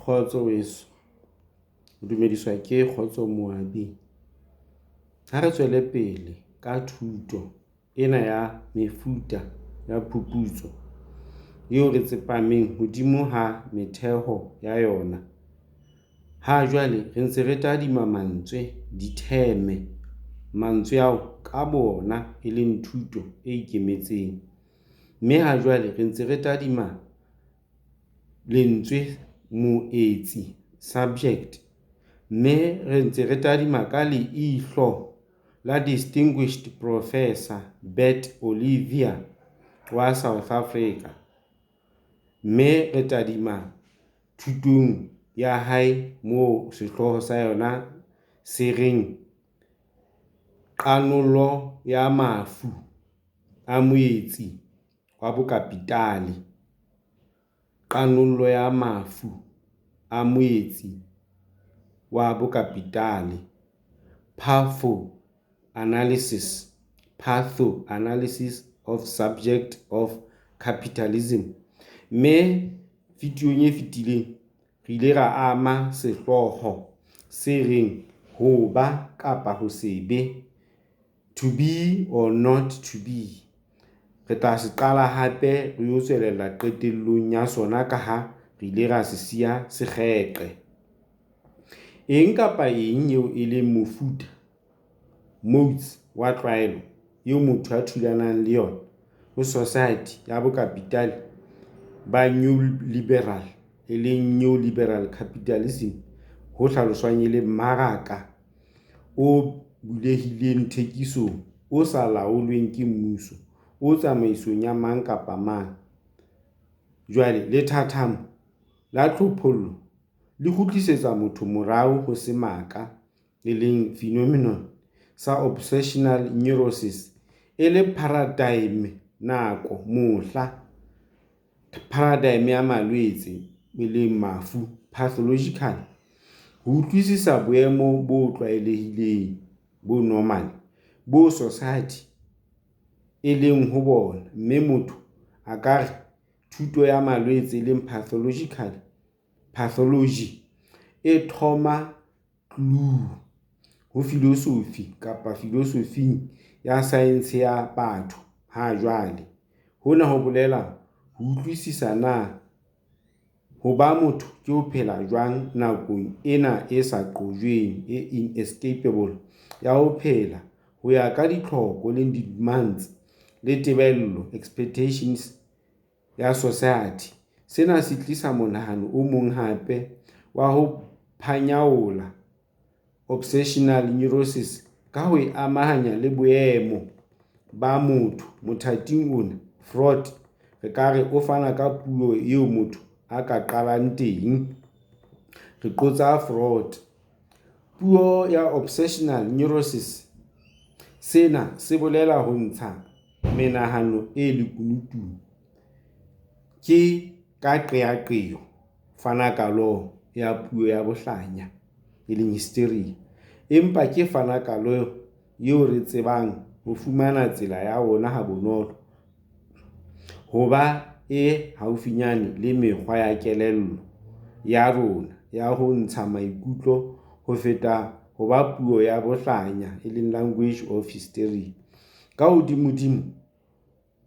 Kgotso weso, o dumediswa ke Kgotso Moabi. Ha re tswele pele ka thuto ena ya mefuta ya phuputso eo re tsepameng hodimo ha metheho ya yona. Ha jwale re ntse re tadima mantswe, ditheme, mantswe ao ka bona e leng thuto e ikemetseng. Mme ha jwale re ntse re tadima lentswe moetsi, subject, mme re ntse re tadima ka leihlo la Distinguished Professor Bert Olivier wa South Africa. Mme re tadima thutong ya hae moo sehloho sa yona se reng qanolo ya mafu a moetsi wa bokapitale. Qanolo ya mafu a moetsi wa bokapitale, patho-analysis of subject of capitalism. Mme videong e fetileng re ile ra ama sehloho se reng ho ba kapa ho se be, to be or not to be. Re tla se qala hape re yo tswelela qetellong ya sona ka ha re ile ra se siya sekgeqe. Eng kapa eng eo e leng mofuta, modes wa tlwaelo eo motho a thulanang le yona ho society ya bokapitale ba new liberal, e leng new liberal capitalism, ho hlaloswang e le mmaraka o bulehileng thekisong, o sa laolweng ke mmuso, o tsamaisong ya mang kapa mang. Jwale lethathamo la tlhophollo le kgutlisetsa motho morao ho semaka, e leng phenomenon sa obsessional neurosis, e le paradigm nako mohla, paradigm ya malwetse, e leng mafu, pathological, ho utlwisisa boemo bo tlwaelehileng, bo normal, bo society e leng ho bona. Mme motho a ka re thuto ya malwetse, e leng pathology, e thoma clue ho philosophy kapa filosofing ya science ya batho ha jwale. Hona ho bolela ho utlwisisa na ho ba motho ke ho phela jwang nakong ena e sa qojweng, e inescapable, ya ho phela ho ya ka ditlhoko le demands le tebello, expectations ya society. Sena se tlisa monahano o mong hape wa ho phanyaola, obsessional neurosis, ka ho e amahanya le boemo ba motho. Mothating ona Freud re ka re o fana ka puo eo motho a ka qalang teng. Re qotsa Freud. Puo ya obsessional neurosis, sena se bolela ho ntsha menahano e lekunutu ke ka qeaqeo, fana ka lo ya puo ya bohlanya, e leng hysteria. Empa ke fana ka lo eo re tsebang ho fumana tsela ya ona ha bonolo, ho ba e haufinyane le mekgwa ya kelello ya rona ya ho ntsha maikutlo ho feta ho ba puo ya bohlanya, e leng language of hysteria. Ka hodimodimo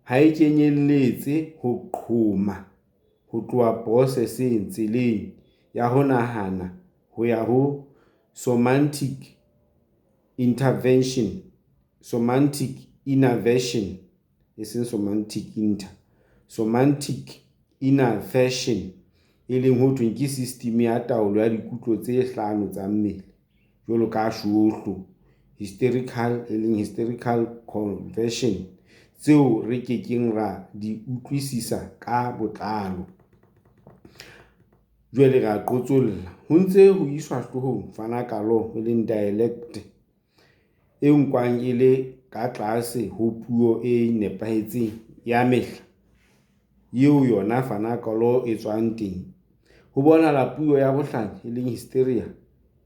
ha e kenyelletse ho qhoma ho tloha processing tseleng ya ho nahana ho ya ho semantic innervation, e leng ho thweng ke system ya taolo ya dikutlo tse hlano tsa mmele, jwalo ka shohlo, hysterical, e leng hysterical conversion, tseo re kekeng ra di utlwisisa ka botlalo. Jwale ra qotsolla ho ntse ho iswa hlohong fana ka lo, e leng dialect, e nkwang e le ka tlase ho puo e nepahetseng ya mehla eo yona fana ka lo e tswang teng. Ho bonahala puo ya bohlanya, e leng hysteria,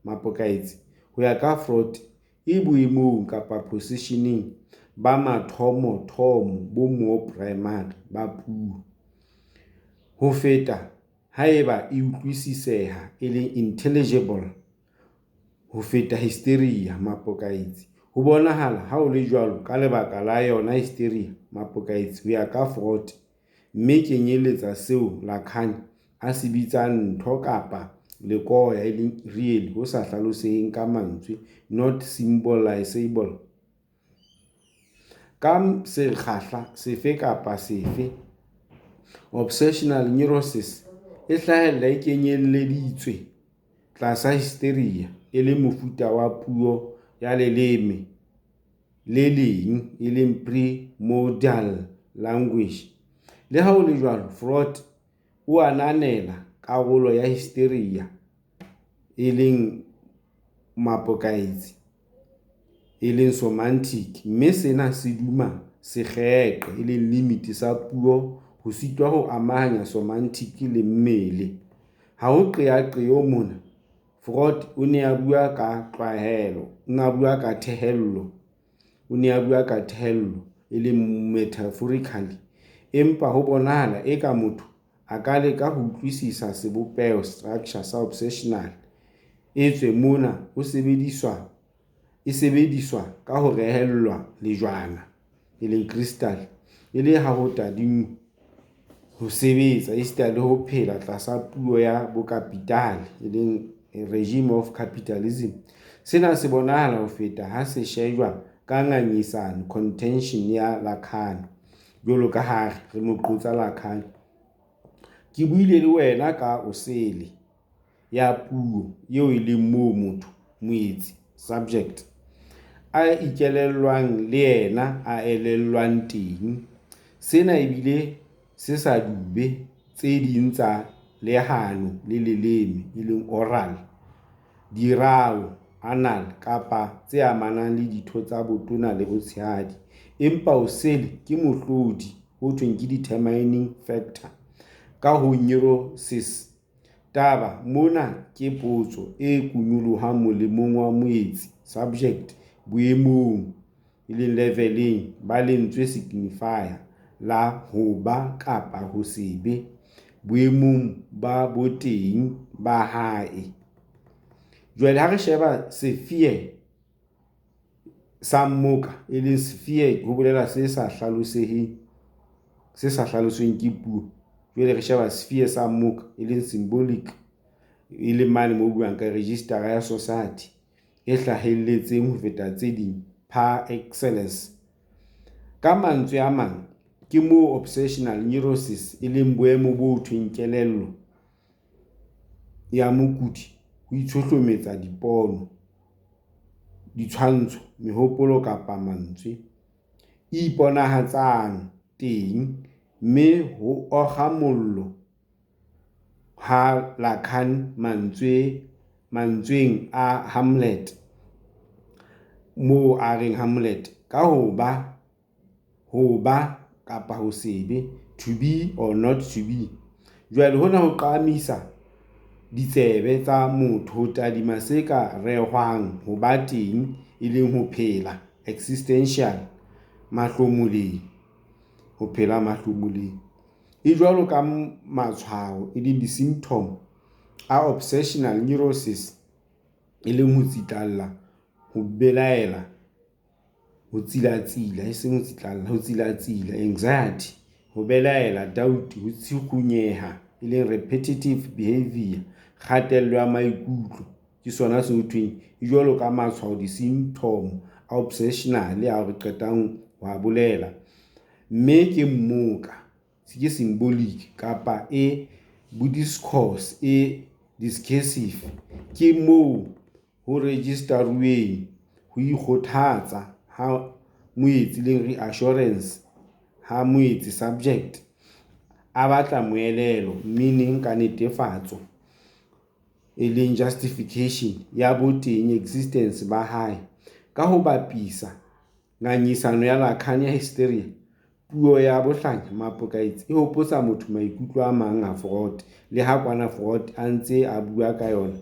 mapokaetsi, ho ya ka Freud, e boemong kapa positioning ba mathomo bo mo primary ba puo. Ho feta haeba e utlwisiseha e le intelligible ho feta hysteria mapokaitsi. Ho bonahala ha o le jwalo ka lebaka la yona hysteria mapokaitsi ho ya ka Freud, mme kenyeletsa seo Lacan a se bitsang ntho kapa lekoya e leng real ho sa hlaloseheng ka mantswe, not symbolizable. Ka sekgahla sefe kapa sefe, obsessional neurosis e hlahella e kenyeleditswe tlasa hysteria e le mofuta wa puo ya leleme le leng e leng primordial language. Le ha ho le jwalo, Freud o ananela karolo ya hysteria e leng mapokaitsi e leng somatic, mme sena se duma sekgeqe e leng limit sa puo ho sitwa ho amahanya somatic le mmele. Ha ho qeaqeo mona, Freud o ne a bua ka tlwaelo, o ne a bua ka thehello e leng metaphorically, empa ho bonahala eka motho a ka leka ho utlwisisa sebopeo structure sa obsessional etswe mona e sebediswa ka ho rehellwa lejwana e leng crystal, e le ha ho tadingwa ho sebetsa esita le ho phela tlasa puo ya bokapitale e leng regime of capitalism. Sena se bonahala ho feta ha se shejwa ka ngangisano contention ya Lacan. Jwalo ka ha re mo qotsa Lacan, ke buile le wena ka osele ya puo eo e leng moo motho moetsi subject a ikelellwang le yena a elellwang teng. Sena ebile se sa dube tse ding tsa lehano le leleme e leng oral, dirao, anal kapa tse amanang le ditho tsa botona le botshehadi. Empa osele ke mohlodi ho thweng ke determining factor ka ho neurosis. Taba mona ke potso e kunyolohang molemong wa moetsi subject boemong e leng leveleng ba lentswe signifier la ho ba kapa ho se be boemong ba boteng ba hae. Jwale ha re sheba sphere sa mmoka e leng sphere ho bolela se sa hlalosweng ke puo. Jwale re sheba sphere sa mmoka e leng symbolic e leng mane mo buang ka register ya society e hlahelletseng ho feta tse ding par excellence. Ka mantswe a mang, ke moo obsessional neurosis e leng boemo bo thweng kelello ya mokudi ho itshohlometsa dipono, ditshwantsho, mehopolo kapa mantswe e iponahatsang teng, mme ho okga mollo ha Lacan mantsweng a Hamlet, moo a reng Hamlet ka ho ba kapa ho se be, to be or not to be. Jwale hona ho qamisa ditsebe tsa motho ho tadima se ka rehwang ho ba teng e leng ho phela existential mahlomoleng, ho phela mahlomoleng. E jwalo ka matshwao e leng di-symptom a obsessional neurosis e leng ho tsitlalla, ho belaela, ho tsilatsila, e seng ho tsitlalla, ho tsilatsila, anxiety, ho belaela, doubt, ho tshikunyeha e leng repetitive behavior, kgatello ya maikutlo ke sona se ho thweng e jwalo ka matshwao di-symptom a obsessional ya re qetang ho bolela. Mme ke mmoka ke symbolic kapa e discourse e discursive, ke moo ho registeruweng ho ikgothatsa ha moetsi le reassurance ha moetsi subject a batla moelelo, meaning ka netefatso e leng justification ya boteng existence ba hae. Ka ho bapisa ngangisano ya Lacan ya hysteria, puo ya bohlanya mapokaitsi e hopotsa motho maikutlo a mang a Freud, le ha kwana Freud a ntse a bua ka yona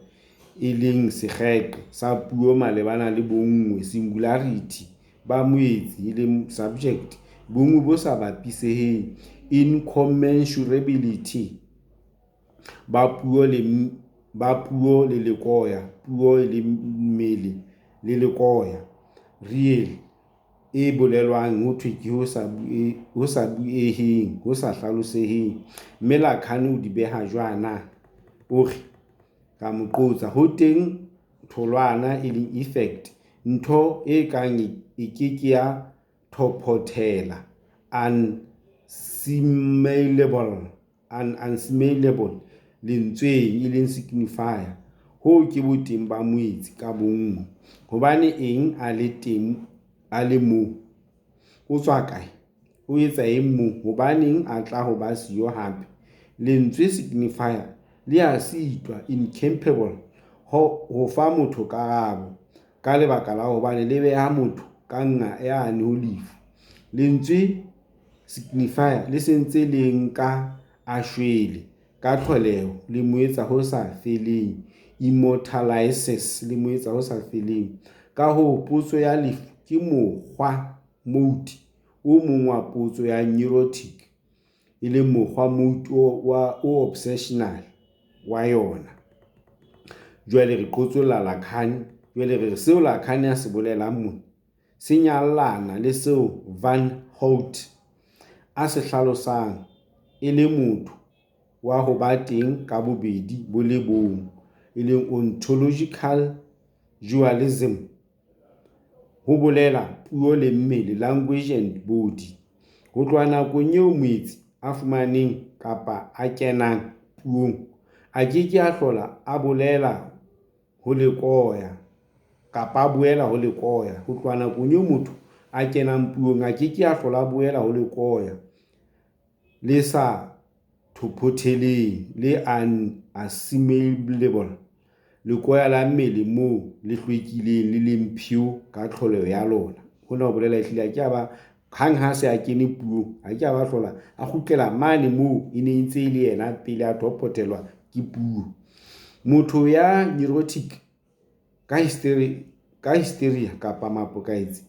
e leng sekgeqe sa puo malebana le bonngwe, singularity ba moetsi e leng subject, bonngwe bo sa bapiseheng, incommensurability ba puo le lekoya, puo le mmele le lekoya. Real e bolelwang ho thwe ke ho sa bueheng, ho sa hlaloseheng. Mme Lacan o di beha jwana, o re ka mo qotsa ho teng tholwana e leng effect, ntho e kang e keke ya thopothela, unassimilable lentsweng e leng signifier, ho ke boteng ba moetsi ka bonngwe. Hobane eng a le teng a le moo? O tswa kae? O etsa eng moo? Hobaneng a tla ho ba siyo hape? Lentswe signifier le a sitwa, incapable, ho fa motho karabo, ka lebaka la hobane le beha motho ka nqa yane ho lefu. Lentswe signifier le sentse le nka a shwele ka tlholeho, le mo etsa ho sa feleng, immortalizes, le mo etsa ho sa feleng. Ka ho potso ya lefu ke mokgwa, mode o mong wa potso ya neurotic, e leng mokgwa, mode o obsessional wa yona. Jwale re qotsolla Lacan, jwale re seo Lacan ya se bolelang mona se nyallana le seo Van Hout a se hlalosang, e le motho wa ho ba teng ka bobedi bo le bong, e leng ontological dualism. Ho bolela puo le mmele, language and body. Ho tloha nakong eo moetsi a fumaneng kapa a kenang puong, a keke a hlola a bolela ho lekoya kapa a boela ho lekoya. Ho tloha nakong eo motho a kenang puong, a keke a hlola a boela ho lekoya le sa thopotheleng, le unassimilable, lekoya la mmele moo le hlwekileng le leng pheo ka tlholeho ya lona. Hona ho bolela ehlile a ke ba hang ha se a kene puong, a ke ba hlola a kgutlela mane moo e ne ntse le yena pele a thopothelwa ke puo. Motho ya neurotic ka hysteria kapa mapokaetsi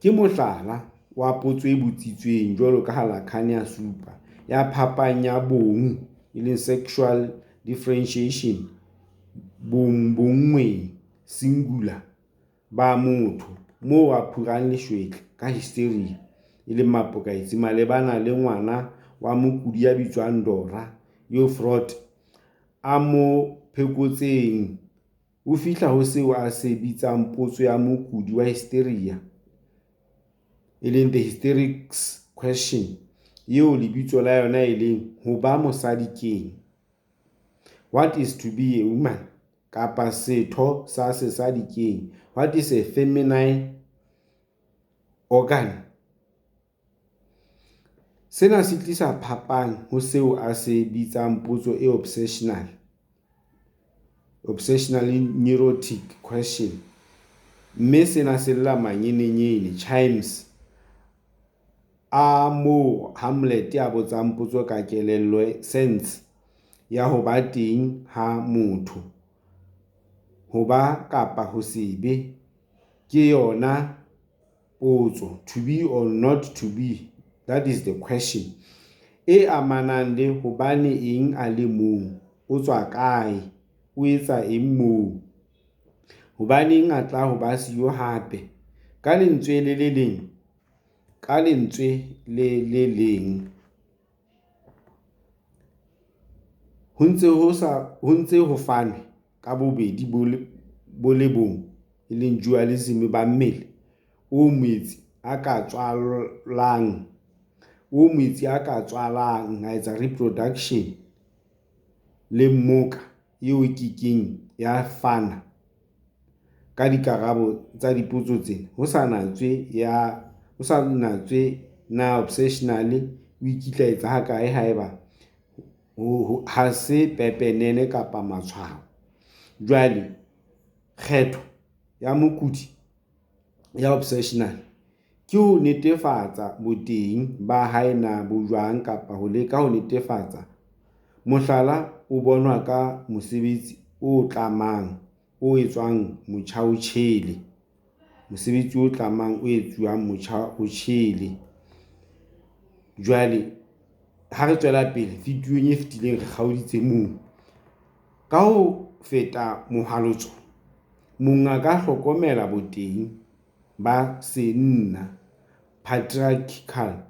ke mohlala wa potso e botsitsweng jwalo ka ha Lacan ya supa, ya phapang ya bong, e leng sexual differentiation, bonngweng, singular, ba motho, moo a phurang leshwetla ka hysteria, e leng mapokaetsi, malebana le ngwana wa mokudi ya bitswang Dora, yo Freud a mo phekotseng, o fihla ho seo a se bitsang potso ya mokudi wa hysteria, e leng the hysterics question, eo lebitso la yona e leng ho ba mosadi keng, what is to be a woman, kapa setho sa sesadi keng, what is a feminine organ. Sena se tlisa phapang ho seo a se bitsang potso e obsessionally neurotic question, mme sena se lla manyenenyene, chimes, a moo Hamlet a botsang potso ka kelello, sense ya ho ba teng ha motho, ho ba kapa ho se be, ke yona potso, to be or not to be, that is the question, e amanang le hobane eng a le moo, o tswa kae, o etsa eng moo, hobaneng a tla ho ba siyo hape. Ka lentswe le le leng ho ntse ho fanwe ka bobedi bo le bong, e leng dualism, ba mmele o moetsi a ka tswalang a etsa reproduction, le mmoka eo kekeng ya fana ka dikarabo tsa dipotso tsena. Ho sa natswe na obsessionally o ikitlaetsa ha kae haeba ha se pepenene kapa matshwao. Jwale kgetho ya mokudi ya obsessional ke ho netefatsa boteng ba hae na bo jwang, kapa ho leka ho netefatsa. Mohlala o bonwa ka mosebetsi o tlamang o etswang motjhaotjhele, mosebetsi o tlamang o etsuwang motjhaotjhele. Jwale ha re tswela pele videong e fetileng re kgaoditse moo ka ho feta mohalotso monga ka hlokomela boteng ba senna patriarchal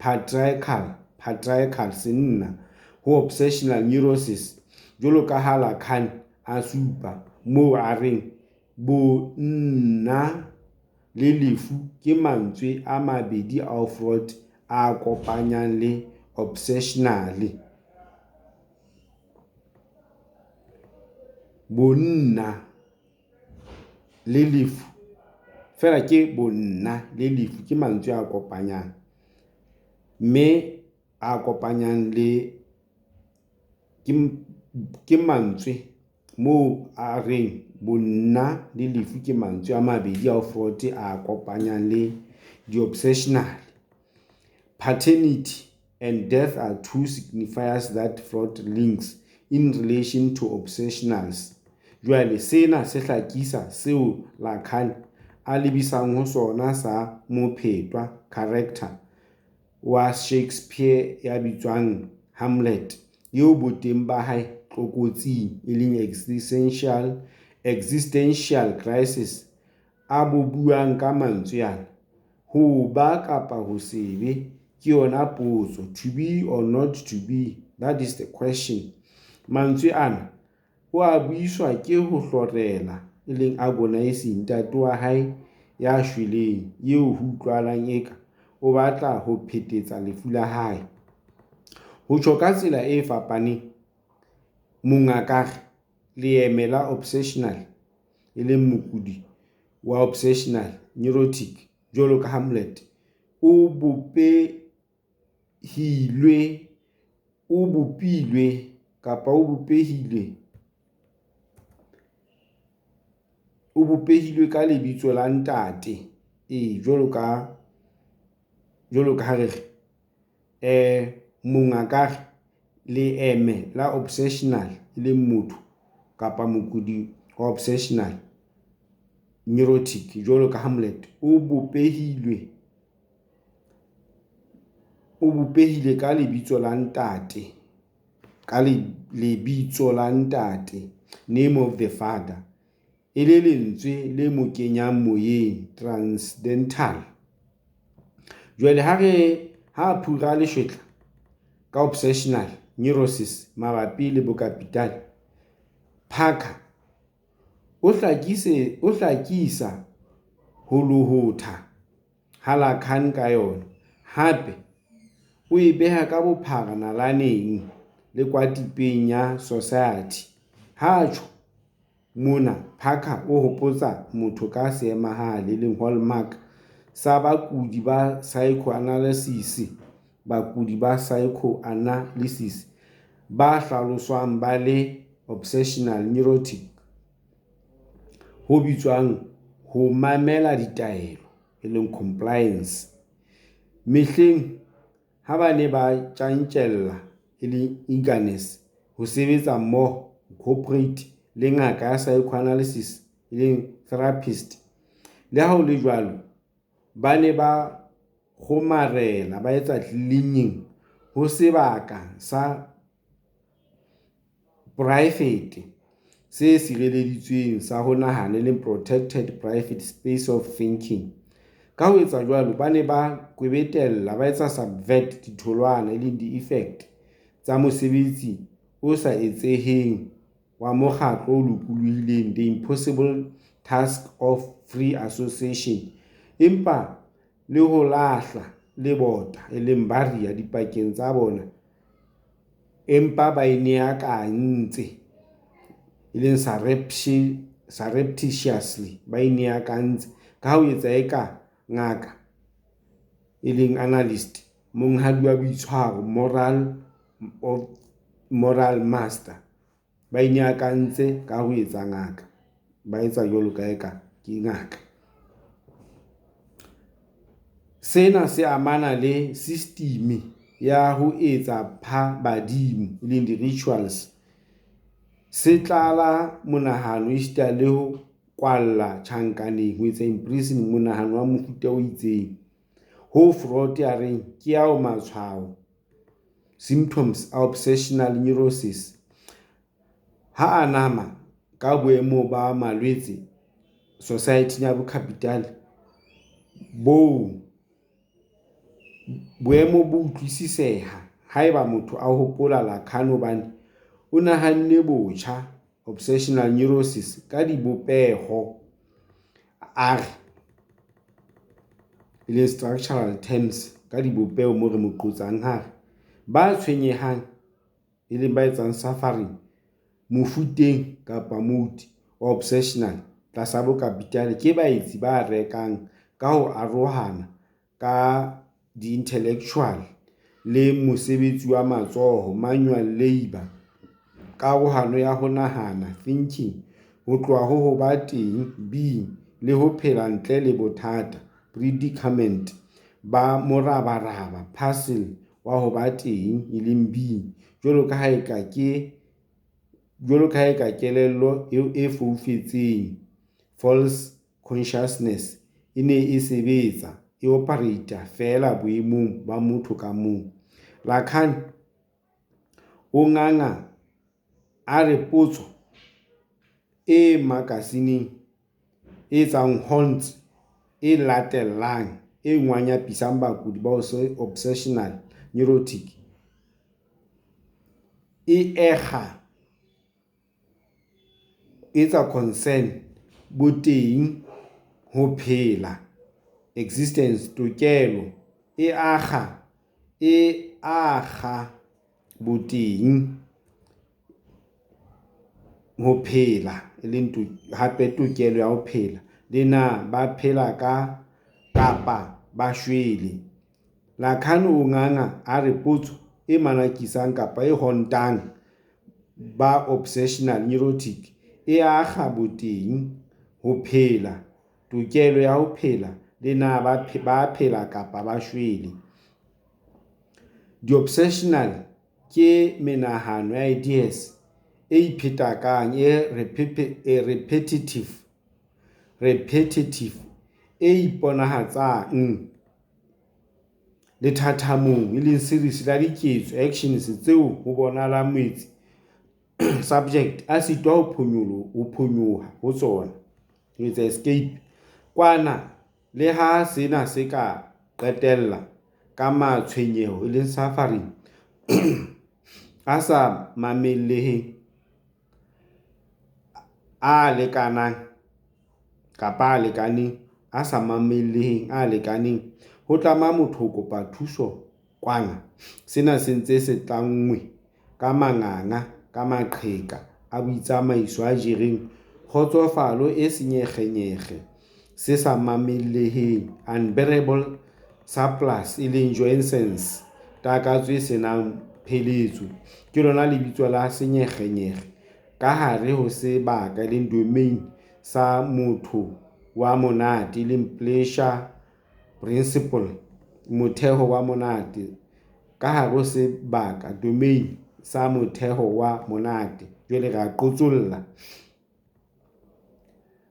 senna ho obsessional neurosis jwalo ka ha Lacan a supa moo a reng bonna le lefu ke mantswe a mabedi ao Freud a kopanyang le obsessional. Bonna le lefu fela ke bonna le lefu ke mantswe a kopanyang, mme a kopanyang le ke mantswe moo a reng bonna le lefu ke mantswe a mabedi ao Freud a kopanyang le di-obsessional. Paternity and death are two signifiers that Freud links in relation to obsessionals. Jwale sena se hlakisa seo Lacan a lebisang ho sona sa mophetwa character wa Shakespeare ya bitswang Hamlet eo boteng ba hae tlokotsing e leng existential crisis a bo buang ka mantswe ana ho ba kapa ho se be ke yona potso, to be or not to be, that is the question. Mantswe ana o a buiswa ke ho hlorela e leng agonizing ntate wa hae ya shweleng eo ho utlwalang eka o batla ho phetetsa lefu la hae. Ho tjho ka tsela e fapaneng mongaka leeme la obsessional e leng mokudi wa obsessional neurotic jwalo ka Hamlet o bopehilwe ka lebitso la ntate jwalo ka ha re mongaka leeme la obsessional e leng motho kapa mokudi wa obsessional neurotic jwalo ka Hamlet o bopehile ka lebitso la ntate name of the father e le lentswe le mo kenyang moyeng transcendental. Jwale ha phura leshwetla ka obsessional neurosis mabapi le bokapitale, Parker o hlakisa ho lohotha ha Lacan ka yona, hape o e beha ka bophara nalaneng le kwatipeng ya society. Ha tjho mona Parker o hopotsa motho ka seemahale le hallmark sa bakudi ba psychoanalysis ba hlaloswang ba le obsessional neurotic ho bitswang ho mamela ditaelo e leng compliance. Mehleng ha ba ne ba tjantjella e leng eagerness ho sebetsa mmoho cooperate le ngaka ya psychoanalysis e leng therapist, le ha ho le jwalo ba ne ba kgomarela ba etsa cleaning ho sebaka sa private se sireleditsweng sa ho nahana le protected private space of thinking. Ka ho etsa jwalo ba ne ba kwebetella ba etsa subvert ditholwana e leng di-effect tsa mosebetsi o sa etseheng wa mokgatlo o lokolohileng, the impossible task of free association, empa le ho lahla lebota e leng barrier dipakeng tsa bona, empa ba ineakantse e leng surreptitiously ba ineakantse ka ho etsa eka ngaka e leng analyst, monghadi wa boitshwaro, moral master, ba ineakantse ka ho etsa ngaka, ba etsa jwalo ka eka ke ngaka. Sena se amana le system ya ho etsa badimo e leng di-rituals, se tlala monahano esita le ho kwalla tjhankaneng ho etsa imprison monahano wa mofuta o itseng ho Freud a reng ke ao matshwao symptoms a obsessional neurosis. Ha anama ka boemo ba malwetse society ya bocapital boemo bo utlwisiseha haeba motho a hopola Lacan hobane o nahanne botjha obsessional neurosis ka dibopeho R le structural terms ka dibopeho mo re mo qotsang hare ba tshwenyehang e leng ba etsang suffering mofuteng kapa mood obsessional tlasa bocapital ke baetsi ba rekang ka ho arohana ka di-intellectual le mosebetsi wa matsoho manual labour karohano ya ho nahana thinking ho tloha ho ba teng being le ho phela ntle le bothata predicament ba morabaraba puzzle wa ho ba teng e leng being jwalo ka ha eka kelello e foufetseng false consciousness e ne e sebetsa e operator fela boemong ba motho ka mong. Lacan o nganga a re potso e makasineng e tsang Holmes e latellang e ngwanyapisang bakudi ba obsessional neurotic e etsa concern boteng ho phela existence tokelo e akga boteng ho phela e leng hape tokelo ya ho phela le na ba phela kapa ba shwele. Lacan o nganga a re potso e manakisang kapa e hontang ba obsessional neurotic e akga boteng ho phela tokelo ya ho phela le na ba phela kapa ba shwele. Di-obsessional ke menahano ya ideas e iphetakang repetitive e iponahatsang le thathamong e leng series la diketso actions tseo ho bonahala moetsi subject a sitwa ho phonyoha ho tsona ho etsa escape kwana le ha sena se ka qetella ka matshwenyeho e leng suffering a sa mamelleheng a lekaneng ho tlama motho ho kopa thuso kwana sena se ntse se tlangwe ka manganga ka maqheka a boitsamaiso a jereng kgotsofalo e senyekgenyekge se sa mamelleheng unbearable surplus e leng joyance takatso e senang pheletso ke lona lebitso la senyekgenyekge ka hare ho sebaka le domain sa motho wa monate le pleasure principle motheo wa monate ka hare ho sebaka domain sa motheo wa monate jwale ra qotsolla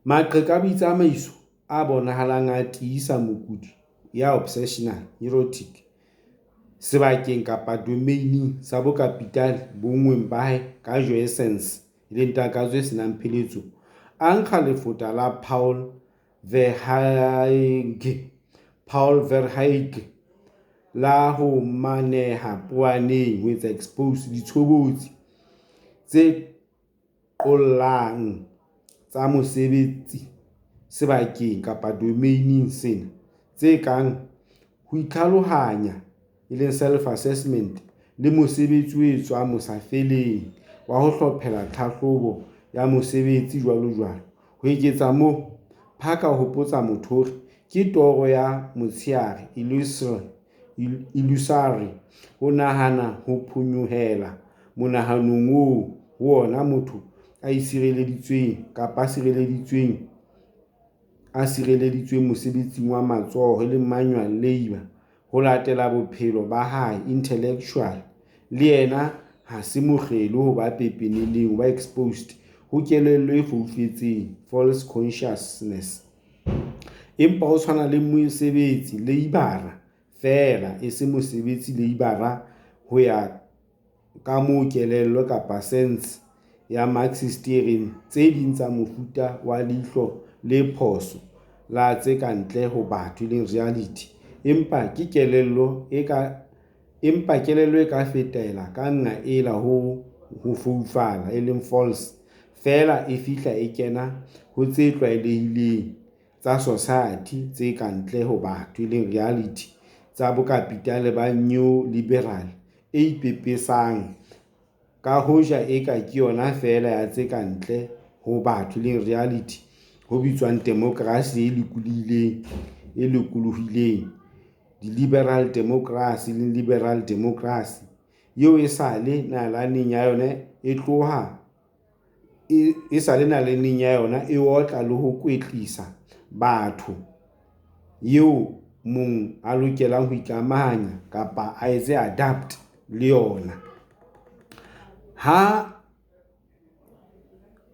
maqheka a boitsamaiso a bonahalang a tiisa mokudi ya obsessional neurotic sebakeng kapa domaining sa bocapital bonngweng ba hae ka joyance le takatso e senang pheletso a nkga lefota la Paul Verhaeghe la ho maneha poaneng ho etsa expose ditshobotsi tse qollang tsa mosebetsi sebakeng kapa domaining sena tse kang ho itlhalohanya e leng self-assessment le mosebetsi o etswang mosafeleng wa ho hlophela tlhahlobo ya mosebetsi jwalo ho eketsa mo phaka ho hopotsa motho hore ke toro ya motshehare illusory ho nahana ho phonyohela monahanong oo ho ona motho a sireleditsweng mosebetsing wa matsoho le manual labour ho latela bophelo ba hae intellectual le yena ha se mokgelo ho ba pepeneneng ba exposed ho kelello e foufetseng false consciousness empa ho tshwana le mosebetsi leibara fela e se mosebetsi leibara ho ya ka moo kelello kapa sense ya Marxist e reng tse ding tsa mofuta wa leihlo le phoso la tse kantle ho batho leng reality, empa kelello e ka fetela ka nqa ela ho foufala e leng false fela e fihla e kena ho tse tlwaelehileng tsa society tse kantle ho batho leng reality tsa bokapitale ba neoliberal e ipepesang ka hoja eka ke yona fela ya tse kantle ho batho leng reality ho bitswang democracy e lokolohileng, di-liberal democracy le liberal democracy eo e sale nalaneng ya yona e otla le ho kwetlisa batho eo mong a lokelang ho ikamahanya kapa a etse adapt le yona. Ha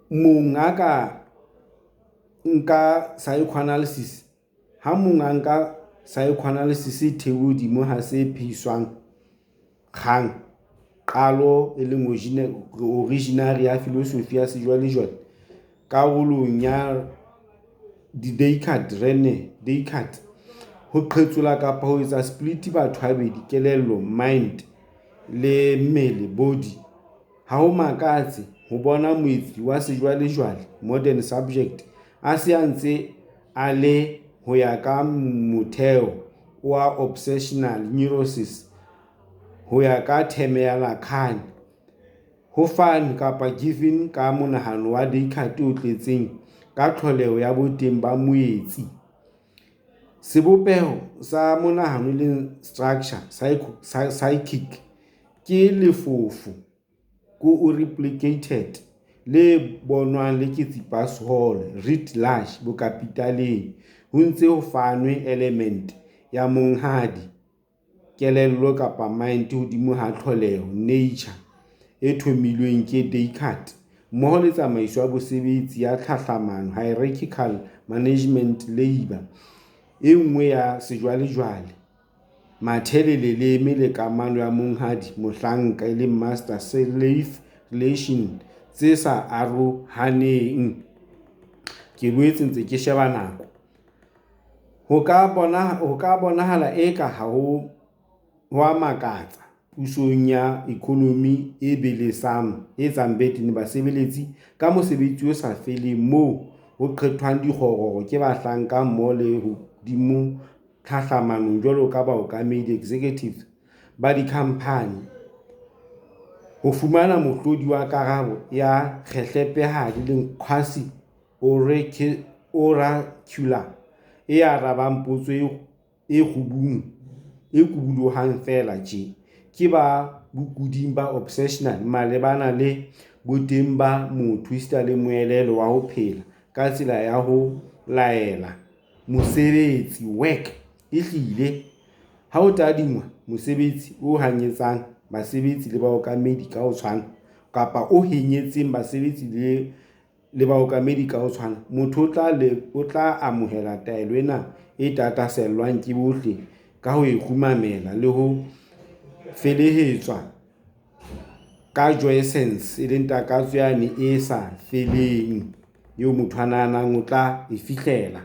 mong a ka nka psychoanalysis e theohe hodimo ha se phehiswang kgang qalo e leng originary ya philosophy ya sejwalejwale karolong ya Descartes ho qhetsola kapa ho etsa split batho habedi, kelello mind le mmele body. Ha ho makatse ho bona moetsi wa sejwalejwale modern subject a se a ntse a le ho ya ka motheo wa obsessional neurosis ho ya ka theme ya Lacan, ho fane kapa given ka monahano wa Descartes o tletseng ka tlholeho ya boteng ba moetsi. Sebopeho sa monahano le structure psychic ke lefofu ko replicated le bonwang le Ketsipas Hall writ large bokapitaleng ho ntse ho fanwe element ya monghadi kelello kapa mind hodimo ha tlholeho nature e thomilweng ke Descartes mmoho le tsamaiso ya bosebetsi ya tlhahlamano hierarchical management labour e nngwe ya sejwalejwale matheleleleme le kamano ya monghadi mohlanka e le master slave relation tse sa arohaneng. Ke boetse ntse ke sheba nako ho ka bonahala eka ha ho wa makatsa pusong ya economy e belesang e etsang betting basebeletsi ka mosebetsi o sa feleng moo ho qhethwang dikgororo ke bahlanka mmoho le hodimo tlhahlamanong jwalo ka baokamedi executive ba dikhamphani ho fumana mohlodi wa karabo ya kgehlepehadi le quasi oracular e arabang potso e kubulohang fela tje ke ba bokuding ba obsessional malebana le boteng ba motho le moelelo wa ho phela ka tsela ya ho laela mosebetsi work. Ehlile ha o tadingwa mosebetsi o hanyetsang basebetsi le baokamedi ka ho tshwana kapa o henyetseng basebetsi le baokamedi ka ho tshwana, motho o tla amohela taelo ena e tatasellwang ke bohle ka ho ikgumamela le ho felehetswa ka joysense e leng takatso yane e sa feleng eo motho a nahanang o tla e fihlela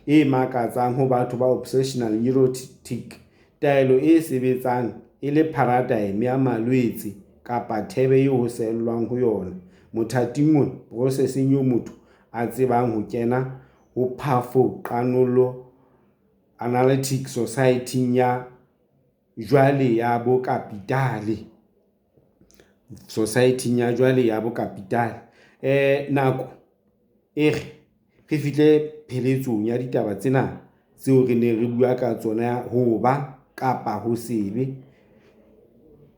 e makatsang ho batho ba obsessional neurotic, taelo e sebetsang e le paradigm ya malwetse kapa thebe eo ho sellwang ho yona mothating ona processing eo motho a tsebang ho kena ho phafo qanolo analytic society ya jwale ya bokapitale nako re fihle pheletsong ya ditaba tsena tseo re ne re bua ka tsona ho ba kapa ho sebe,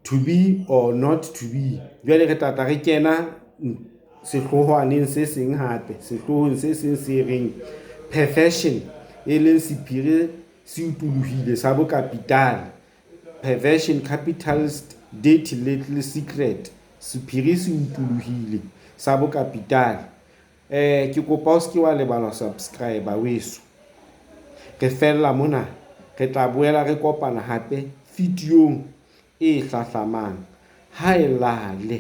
to be or not to be. Jwale re tla re kena sehlohaneng se seng hape, sehlohong se seng se reng perversion e leng sephiri se utolohile sa bokapitale. Perversion, capitalist dirty little secret, sephiri se utolohile sa bokapitale. Ke kopa o ske wa lebala subscribe weso. Re fella mona, re tla boela re kopana hape videong e hlahlamang haelale